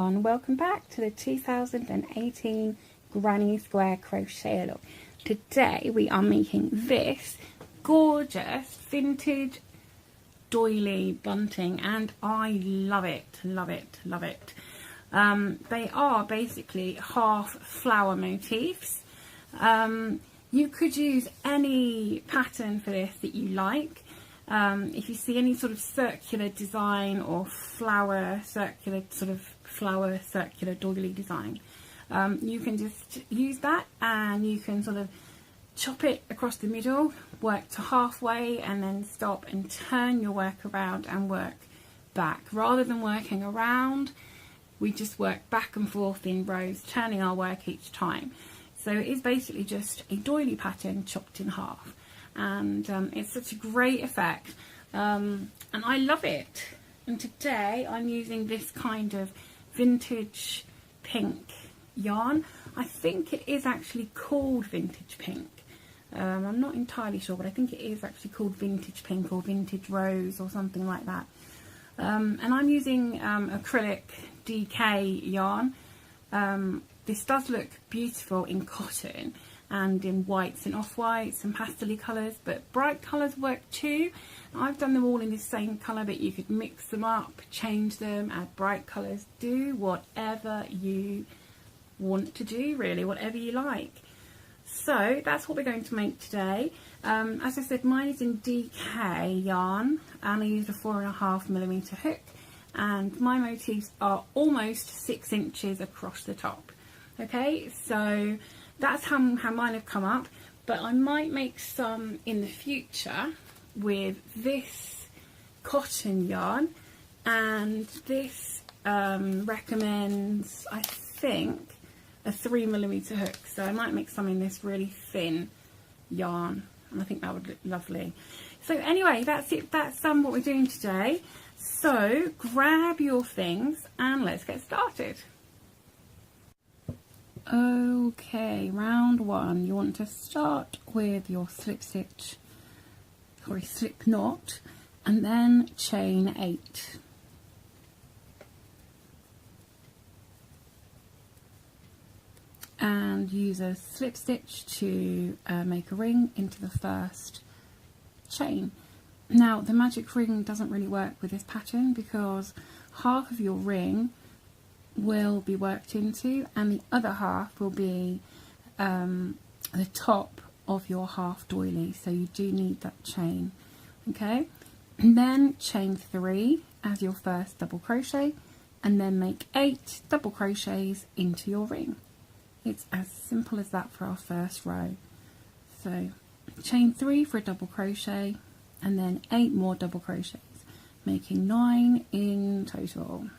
everyone, welcome back to the 2018 Granny Square Crochet Along. Today we are making this gorgeous vintage doily bunting and I love it, love it, love it. They are basically half flower motifs. You could use any pattern for this that you like. If you see any sort of circular design or circular doily design, you can just use that and you can sort of chop it across the middle, work to halfway and then stop and turn your work around and work back. Rather than working around, we just work back and forth in rows, turning our work each time. So it is basically just a doily pattern chopped in half. And it's such a great effect and I love it. And today I'm using this kind of vintage pink yarn. I think it is actually called vintage pink. I'm not entirely sure, but I think it is actually called vintage pink or vintage rose or something like that. And I'm using acrylic DK yarn. This does look beautiful in cotton and in whites and off-whites and pastel colours, but bright colours work too. I've done them all in the same colour, but you could mix them up, change them, add bright colours, do whatever you want to do really, whatever you like. So that's what we're going to make today. As I said, mine is in DK yarn and I used a 4.5mm hook and my motifs are almost 6 inches across the top. Okay, so that's how mine have come up, but I might make some in the future with this cotton yarn, and this recommends, I think, a 3mm hook, so I might make some in this really thin yarn and I think that would look lovely. So anyway, that's it, that's what we're doing today. So grab your things and let's get started. Okay, round one, you want to start with your slip knot and then chain 8. And use a slip stitch to make a ring into the first chain. Now the magic ring doesn't really work with this pattern because half of your ring will be worked into and the other half will be the top of your half doily, so you do need that chain. Okay, and then chain 3 as your first double crochet and then make 8 double crochets into your ring. It's as simple as that for our first row. So chain 3 for a double crochet and then 8 more double crochets, making 9 in total.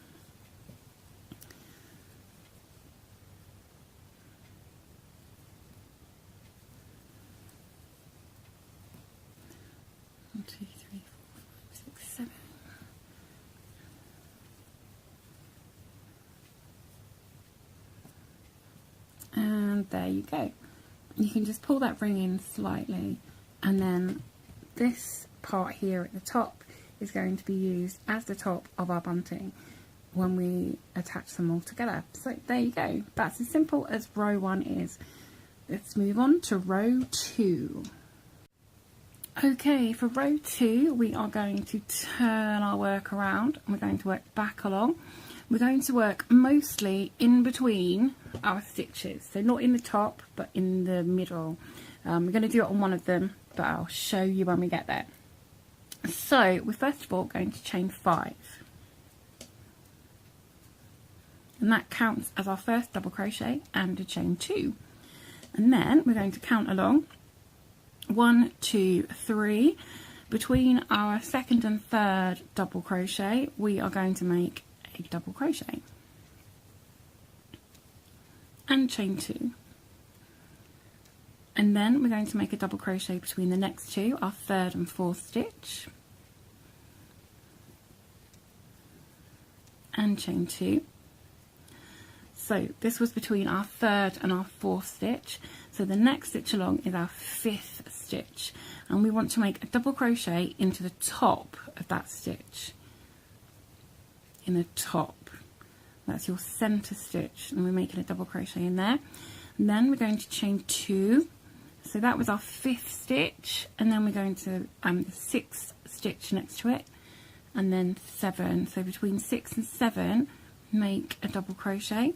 And there you go. You can just pull that ring in slightly and then this part here at the top is going to be used as the top of our bunting when we attach them all together. So there you go. That's as simple as row 1 is. Let's move on to row 2. Okay, for row 2 we are going to turn our work around and we're going to work back along. We're going to work mostly in between our stitches, so not in the top but in the middle. We're going to do it on one of them, but I'll show you when we get there. So we're first of all going to chain 5 and that counts as our first double crochet and a chain 2, and then we're going to count along 1, 2, 3. Between our second and third double crochet we are going to make a double crochet and chain 2, and then we're going to make a double crochet between the next two, our third and fourth stitch, and chain 2. So this was between our third and our fourth stitch, so the next stitch along is our 5th stitch and we want to make a double crochet into the top of that stitch, in the top. That's your center stitch, and we're making a double crochet in there. And then we're going to chain 2. So that was our 5th stitch, and then we're going to the 6th stitch next to it, and then 7. So between 6 and 7, make a double crochet,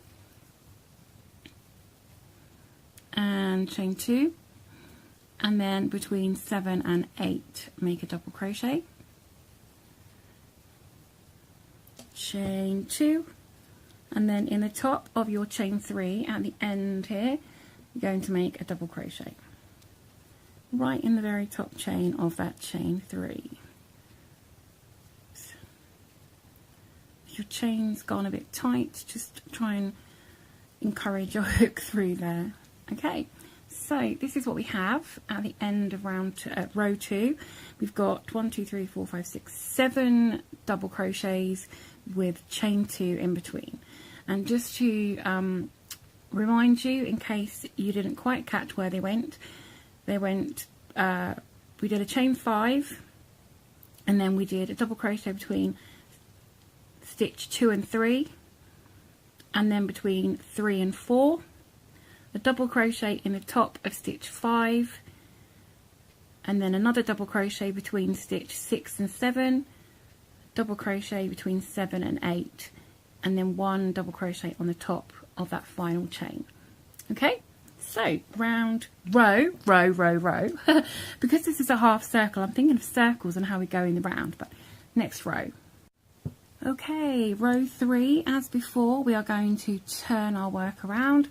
and chain 2, and then between 7 and 8, make a double crochet, chain 2, and then in the top of your chain 3 at the end here, you're going to make a double crochet right in the very top chain of that chain 3. If your chain's gone a bit tight, just try and encourage your hook through there. Okay, so this is what we have at the end of row 2. We've got 1, 2, 3, 4, 5, 6, 7 double crochets with chain 2 in between. And just to remind you, in case you didn't quite catch where they went, we did a chain 5, and then we did a double crochet between stitch 2 and 3, and then between 3 and 4, a double crochet in the top of stitch 5, and then another double crochet between stitch 6 and 7, double crochet between 7 and 8, and then 1 double crochet on the top of that final chain. Okay, so round row because this is a half circle, I'm thinking of circles and how we go in the round, but next row. Okay, row 3, as before, we are going to turn our work around,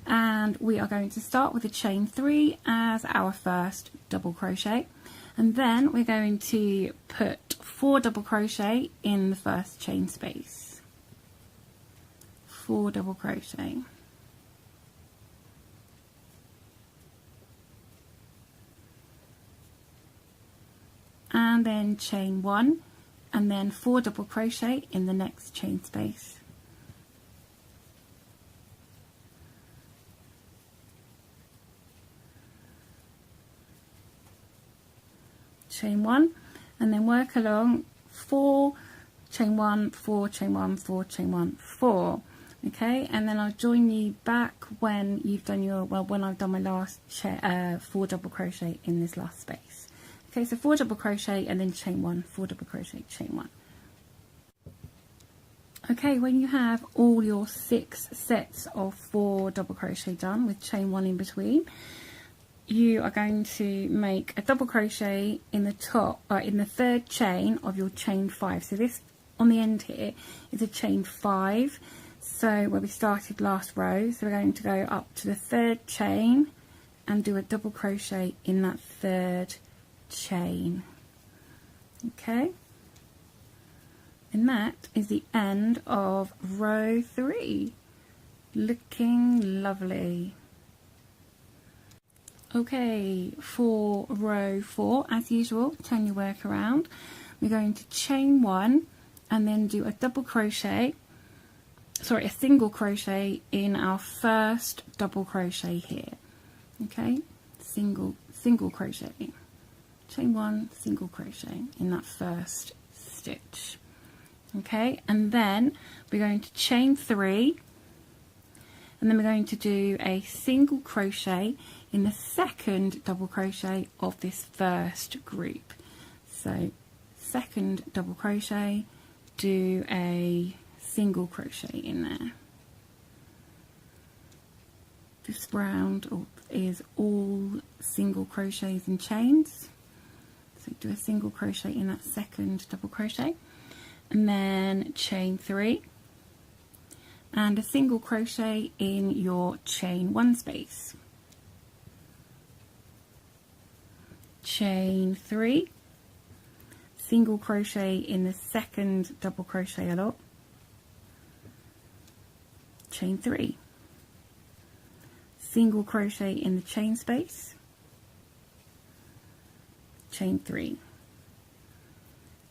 and we are going to start with a chain 3 as our first double crochet, and then we're going to put 4 double crochet in the first chain space. 4 double crochet, and then chain 1, and then 4 double crochet in the next chain space. Chain 1, and then work along 4, chain 1, 4, chain 1, 4, chain 1, 4. Okay, and then I'll join you back when you've done your, well, when I've done my last 4 double crochet in this last space. Okay, so 4 double crochet and then chain 1, 4 double crochet, chain 1. Okay, when you have all your 6 sets of 4 double crochet done with chain 1 in between, you are going to make a double crochet in the top, in the 3rd chain of your chain 5. So this on the end here is a chain 5. So where we started last row, so we're going to go up to the 3rd chain and do a double crochet in that 3rd chain. Okay, and that is the end of row 3. Looking lovely. Okay, for row 4, as usual, turn your work around. We're going to chain 1 and then do a double crochet, sorry, a single crochet in our first double crochet here. Okay, single crochet, chain 1, single crochet in that first stitch. Okay, and then we're going to chain 3, and then we're going to do a single crochet in the 2nd double crochet of this first group. So 2nd double crochet, do a single crochet in there. This round is all single crochets and chains, so do a single crochet in that 2nd double crochet, and then chain 3 and a single crochet in your chain 1 space, chain 3, single crochet in the 2nd double crochet a lot, chain 3, single crochet in the chain space, chain 3,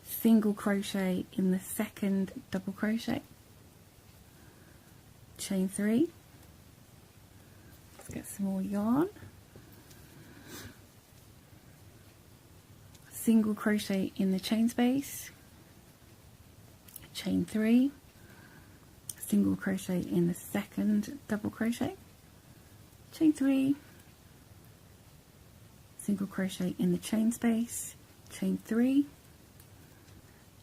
single crochet in the 2nd double crochet, chain 3, let's get some more yarn, single crochet in the chain space, chain 3, single crochet in the second double crochet, chain 3, single crochet in the chain space, chain 3,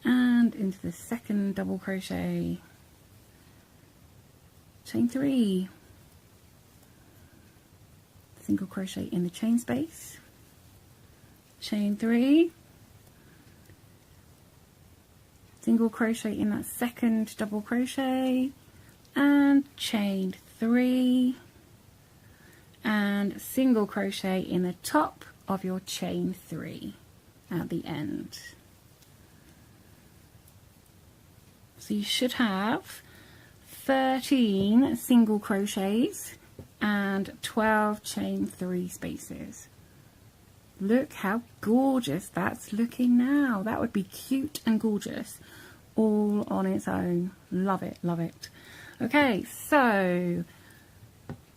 and into the second double crochet, chain 3, single crochet in the chain space, chain 3, single crochet in that second double crochet, and chain 3, and single crochet in the top of your chain 3 at the end. So you should have 13 single crochets and 12 chain 3 spaces. Look how gorgeous that's looking now. That would be cute and gorgeous all on its own. Love it, love it. Okay, so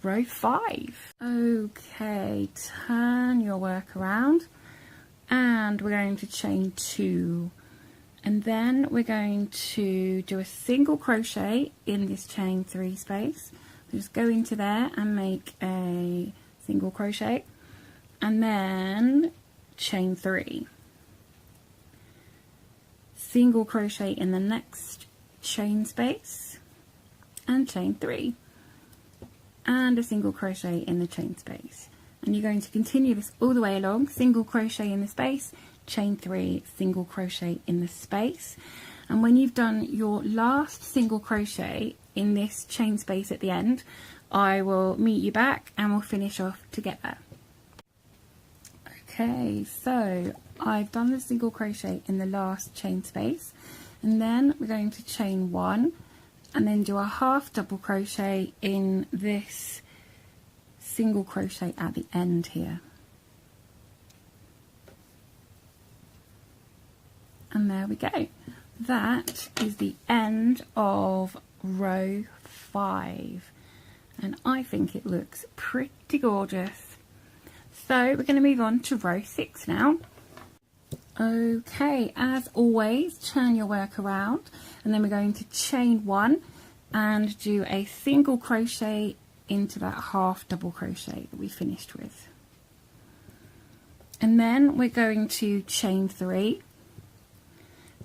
row 5. Okay, turn your work around and we're going to chain 2, and then we're going to do a single crochet in this chain 3 space. Just go into there and make a single crochet, and then chain 3, single crochet in the next chain space, and chain 3, and a single crochet in the chain space. And you're going to continue this all the way along, single crochet in the space, chain 3, single crochet in the space. And when you've done your last single crochet in this chain space at the end, I will meet you back and we'll finish off together. Okay, so I've done the single crochet in the last chain space, and then we're going to chain 1 and then do a half double crochet in this single crochet at the end here. And there we go. That is the end of row 5, and I think it looks pretty gorgeous. So we're going to move on to row 6 now. Okay, as always, turn your work around, and then we're going to chain 1 and do a single crochet into that half double crochet that we finished with. And then we're going to chain 3,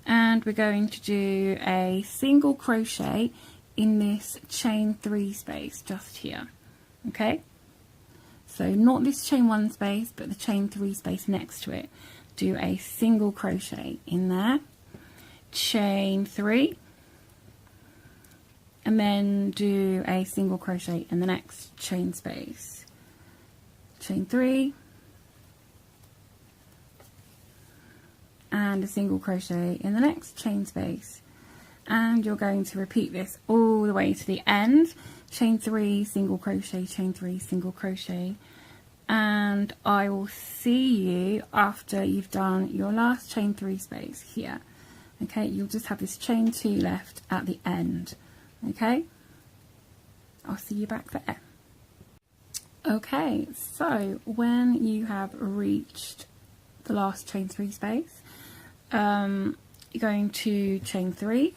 and we're going to do a single crochet in this chain 3 space just here. Okay, so not this chain 1 space, but the chain 3 space next to it. Do a single crochet in there, chain 3, and then do a single crochet in the next chain space, chain 3, and a single crochet in the next chain space. And you're going to repeat this all the way to the end, chain 3, single crochet, chain 3, single crochet, and I will see you after you've done your last chain 3 space here. Okay, you'll just have this chain 2 left at the end. Okay, I'll see you back there. Okay, so when you have reached the last chain 3 space, you're going to chain 3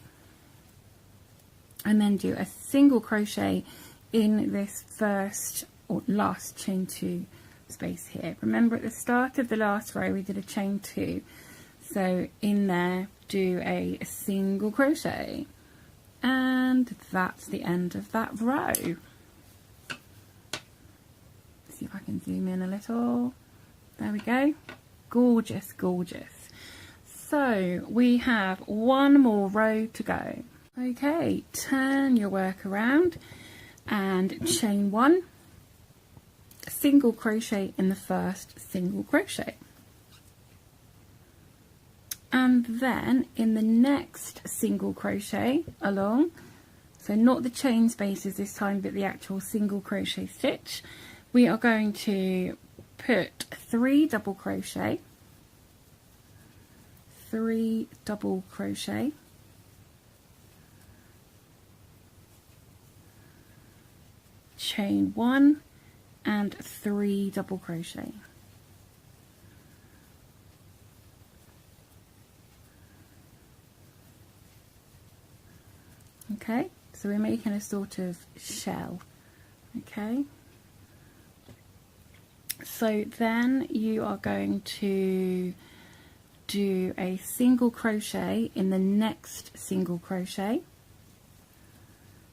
and then do a single crochet in this first or last chain 2 space here. Remember, at the start of the last row we did a chain 2, so in there do a single crochet, and that's the end of that row. See if I can zoom in a little. There we go. Gorgeous, gorgeous. So we have one more row to go. Okay, turn your work around and chain 1, single crochet in the first single crochet, and then in the next single crochet along, so not the chain spaces this time but the actual single crochet stitch, we are going to put 3 double crochet, 3 double crochet, chain 1 and 3 double crochet. Okay, So we're making a sort of shell, okay? So then you are going to do a single crochet in the next single crochet,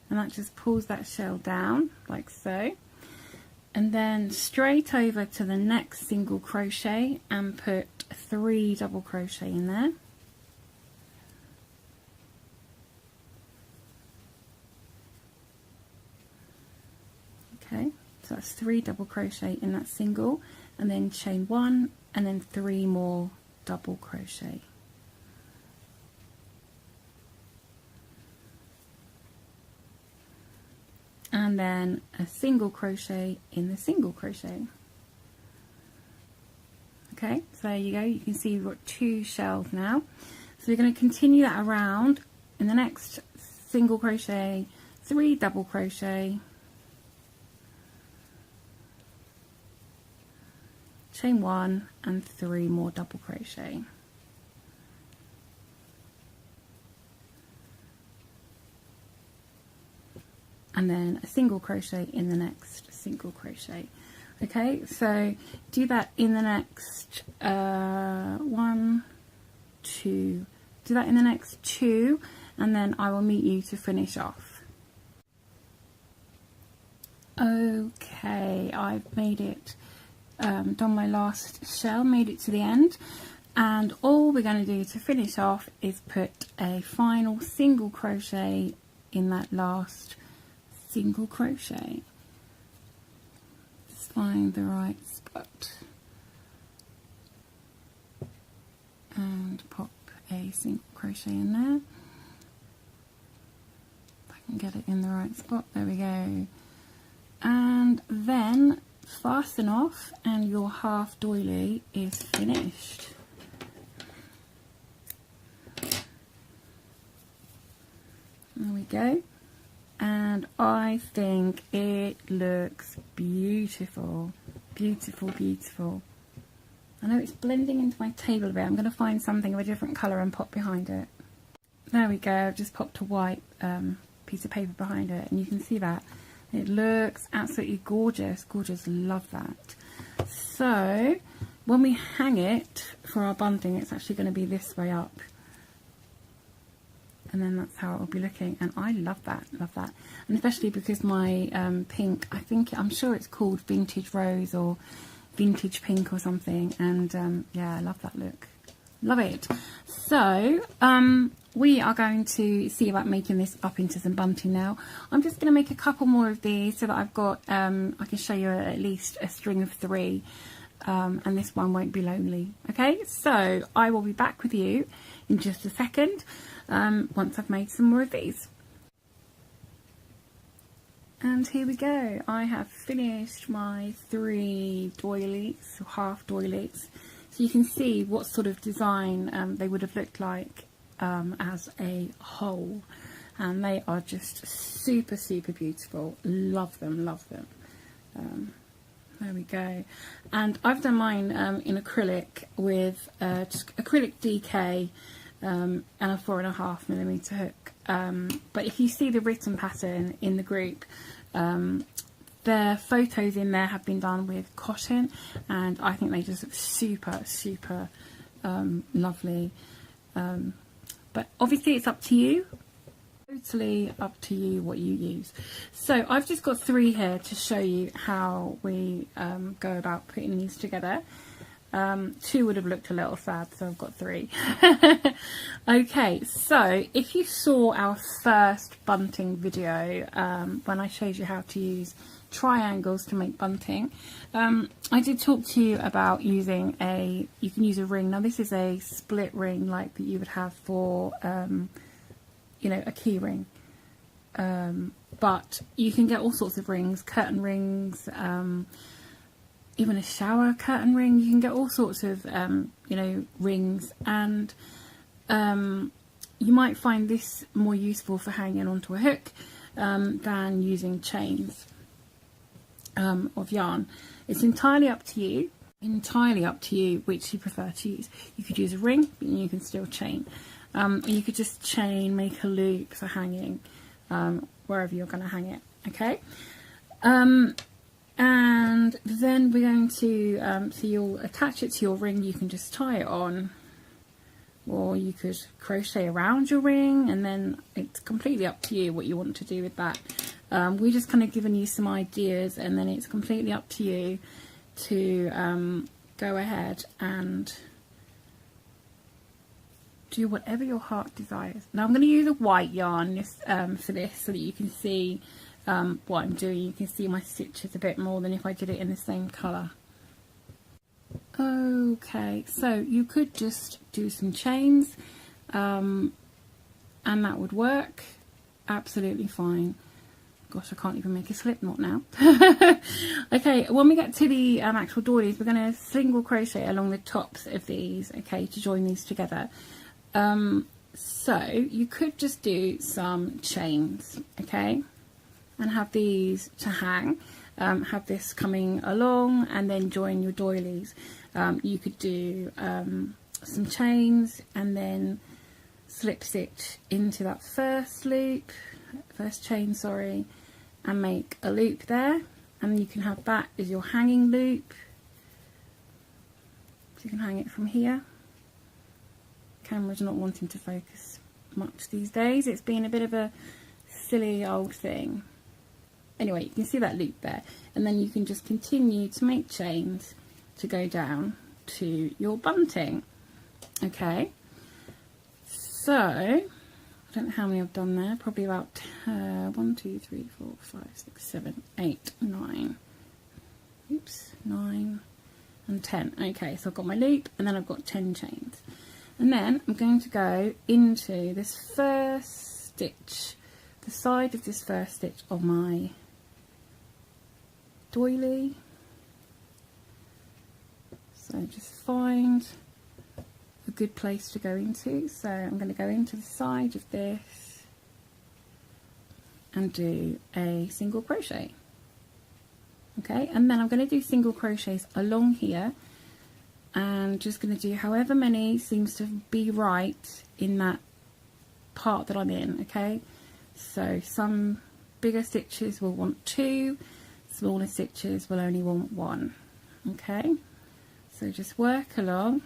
and that just pulls that shell down like so, and then straight over to the next single crochet and put 3 double crochet in there. Okay, so that's 3 double crochet in that single, and then chain 1 and then 3 more double crochet. And then a single crochet in the single crochet. Okay, so there you go, you can see we've got 2 shells now. So we're going to continue that around. In the next single crochet, 3 double crochet, chain 1 and 3 more double crochet. And then a single crochet in the next single crochet. Okay, so do that in the next 1, 2, do that in the next 2, and then I will meet you to finish off. Okay, I've made it, done my last shell, made it to the end, and all we're going to do to finish off is put a final single crochet in that last single crochet. Just find the right spot and pop a single crochet in there. If I can get it in the right spot, there we go. And then fasten off and your half doily is finished. There we go. And I think it looks beautiful, beautiful, beautiful. I know it's blending into my table a bit. I'm going to find something of a different colour and pop behind it. There we go, I've just popped a white piece of paper behind it, and you can see that. It looks absolutely gorgeous, gorgeous, love that. So, when we hang it for our bunting, it's actually going to be this way up. And then that's how it will be looking, and I love that, and especially because my pink, I'm sure it's called vintage rose or vintage pink or something, and yeah, I love that look, love it. So we are going to see about making this up into some bunting now. I'm just going to make a couple more of these so that I've got I can show you at least a string of 3, and this one won't be lonely. Okay, so I will be back with you in just a second. Once I've made some more of these. And here we go, I have finished my 3 doilies, half doilies, so you can see what sort of design they would have looked like as a whole, and they are just super, super beautiful. Love them, love them. There we go, and I've done mine in acrylic with just acrylic DK and a 4.5mm hook, but if you see the written pattern in the group, the photos in there have been done with cotton, and I think they just look super, super lovely, but obviously it's up to you, totally up to you what you use. So I've just got 3 here to show you how we go about putting these together. 2 would have looked a little sad, so I've got 3. Okay, so if you saw our first bunting video, when I showed you how to use triangles to make bunting, I did talk to you about using you can use a ring. Now this is a split ring like that you would have for, you know, a key ring. But you can get all sorts of rings, curtain rings, even a shower curtain ring. You can get all sorts of you know, rings, and you might find this more useful for hanging onto a hook than using chains of yarn. It's entirely up to you, which you prefer to use. You could use a ring, but you can still chain, or you could just chain, make a loop for hanging, wherever you're going to hang it. Okay, and then we're going to so you'll attach it to your ring. You can just tie it on, or you could crochet around your ring, and then it's completely up to you what you want to do with that. We're just kind of giving you some ideas, and then it's completely up to you to go ahead and do whatever your heart desires. Now I'm going to use a white yarn for this, so that you can see what I'm doing. You can see my stitches a bit more than if I did it in the same colour. Okay, so you could just do some chains, and that would work absolutely fine. Gosh, I can't even make a slip knot now. Okay, when we get to the actual doilies, we're going to single crochet along the tops of these, okay, to join these together. So you could just do some chains, okay, and have these to hang, have this coming along, and then join your doilies. You could do some chains and then slip stitch into that first chain, sorry, and make a loop there, and you can have that as your hanging loop. So you can hang it from here. Camera's not wanting to focus much these days. It's been a bit of a silly old thing. Anyway, you can see that loop there, and then you can just continue to make chains to go down to your bunting. Okay, so I don't know how many I've done there, probably about 1, 2, 3, 4, 5, 6, 7, 8, 9, oops, 9 and 10. Okay, so I've got my loop, and then I've got 10 chains, and then I'm going to go into this first stitch, the side of this first stitch of my doily. So just find a good place to go into. So I'm going to go into the side of this and do a single crochet. Okay, and then I'm going to do single crochets along here, and just going to do however many seems to be right in that part that I'm in. Okay, so some bigger stitches will want 2, smaller stitches will only want 1. Okay, so just work along,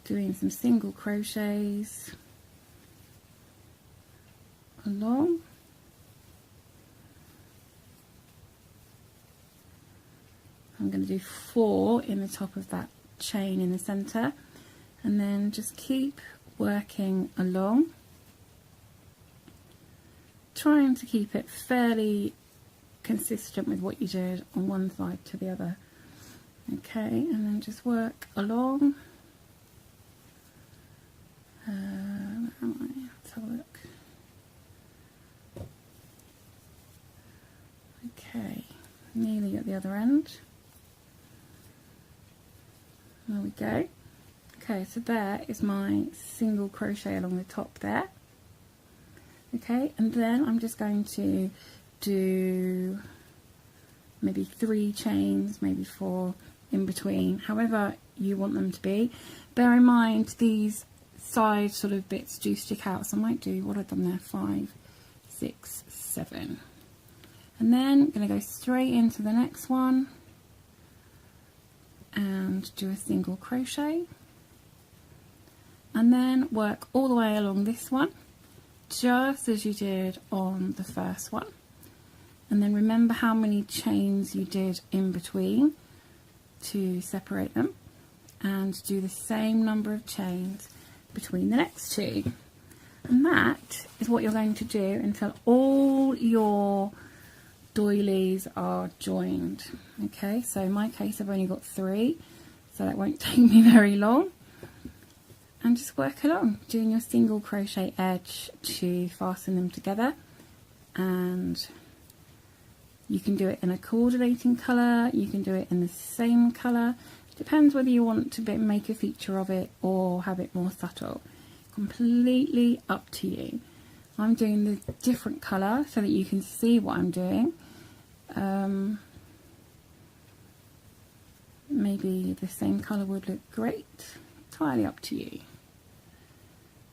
doing some single crochets along. I'm going to do 4 in the top of that chain in the center, and then just keep working along, trying to keep it fairly consistent with what you did on one side to the other. Okay, and then just work along. Where am I? Let's have a look. Okay, nearly at the other end. There we go. Okay, so there is my single crochet along the top there. Okay, and then I'm just going to do maybe 3 chains, maybe 4 in between, however you want them to be. Bear in mind these side sort of bits do stick out, so I might do what I've done there, 5, 6, 7, and then I'm going to go straight into the next one and do a single crochet, and then work all the way along this one just as you did on the first one, and then remember how many chains you did in between to separate them, and do the same number of chains between the next 2, and that is what you're going to do until all your doilies are joined. Okay, so in my case I've only got 3, so that won't take me very long, and just work along doing your single crochet edge to fasten them together. And you can do it in a coordinating colour, you can do it in the same colour, depends whether you want to make a feature of it or have it more subtle. Completely up to you. I'm doing the different colour so that you can see what I'm doing. Maybe the same colour would look great, entirely up to you.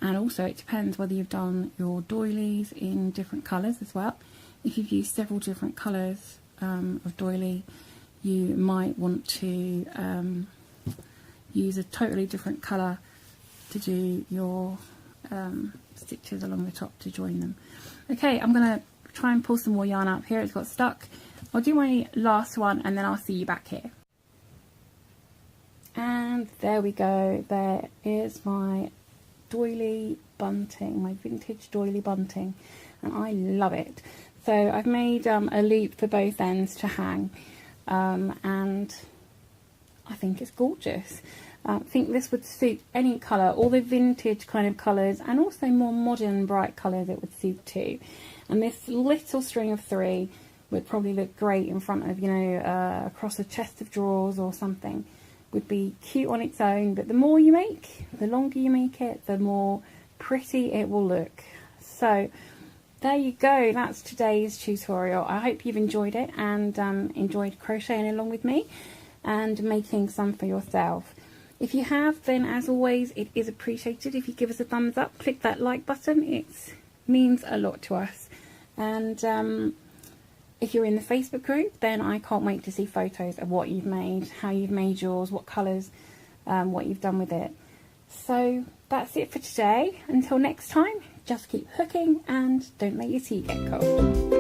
And also it depends whether you've done your doilies in different colours as well. If you've used several different colours of doily, you might want to use a totally different colour to do your stitches along the top to join them. Okay, I'm going to try and pull some more yarn up here. It's got stuck. I'll do my last one and then I'll see you back here. And there we go. There is my doily bunting, my vintage doily bunting, and I love it. So I've made a loop for both ends to hang, and I think it's gorgeous. I think this would suit any colour, all the vintage kind of colours, and also more modern bright colours it would suit too. And this little string of 3 would probably look great in front of, you know, across a chest of drawers or something. Would be cute on its own, but the more you make, the longer you make it, the more pretty it will look. So there you go, that's today's tutorial. I hope you've enjoyed it and enjoyed crocheting along with me and making some for yourself. If you have, then as always, it is appreciated if you give us a thumbs up, click that like button. It means a lot to us. And if you're in the Facebook group, then I can't wait to see photos of what you've made, how you've made yours, what colours, what you've done with it. So that's it for today. Until next time, just keep hooking and don't let your tea get cold.